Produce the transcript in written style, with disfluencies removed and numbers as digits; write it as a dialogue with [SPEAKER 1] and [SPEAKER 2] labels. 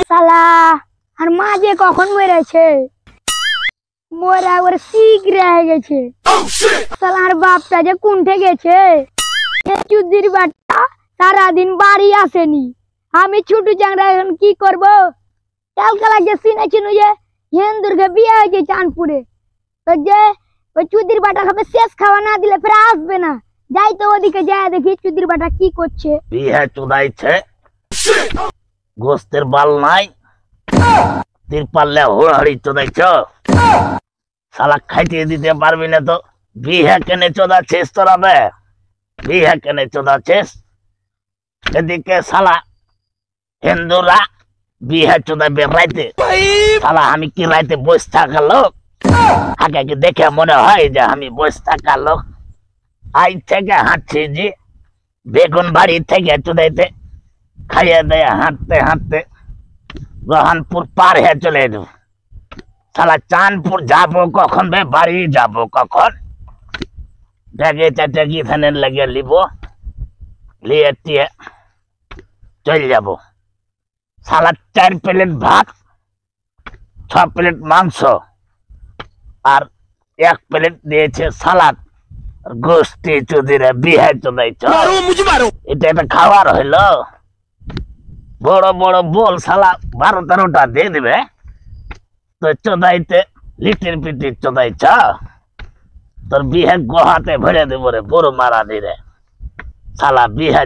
[SPEAKER 1] শালা আর মা যে কখন মেরেছে মোরা ওর শিখ রয়ে গেছে শালা আর বাপটা যে কুণ্ঠে গেছে চুদির বাচ্চা সারাদিন বাড়ি আসেনি আমি ছোট চাংরা এখন কি করব কালকে লাগে শুনেছিল যে হিন্দুরকে বিয়ে হয়েছে চাঁদপুরে তো যে ওই চুদির বাটা খাবে শেষ খাওয়া না দিলে ফের আসবে না যাই তো ওদিকে যায় দেখি চুদির বাটা কি করছে
[SPEAKER 2] বিয়ে চুদাইছে গোস্তের বাল নাই তিরপাল্লে হুড়াহুড়ি চোদাইছ শালা খাইতে দিতে পারবি না তো বিয়ে কেনে চোদাচ্ছিস তোরা বে বিয়ে কেনে চোদাচ্ছিস এদিকে শালা হিন্দুরা বিয়ে চোদাবে রাইতে শালা আমি কি রাইতে বসে থাকা লোক আগে কি দেখে মনে হয় যে আমি বসে থাকা লোক আজ থেকে হাঁটছি যে বেগুন বাড়ি থেকে চোদাইতে খাইয়ে দেয় হাঁটতে হাঁটতে রহনপুর পার হয়ে চলে যাব শালা চাঁদপুর যাবো কখন বে বাড়ি যাবো কখন ডেকে চারটে কি ধানে লাগিয়ে লিব লিয়ে টিয়ে চলে যাব শালা 4 প্লেট ভাত 6 প্লেট মাংস আর 1 প্লেট দিয়েছে সালাদ গোষ্ঠী চুদিরে বিয়ে চোদাইছ এটা একটা খাবার হইলো বড় বড় বল শালা 12-13টা দিয়ে দিবে তো চোদাইতে লিটির পিটির চোদাইছ তোর বিয়ে গোহাতে ভরে দেবো রে বড় মারা দিরে শালা বিয়ে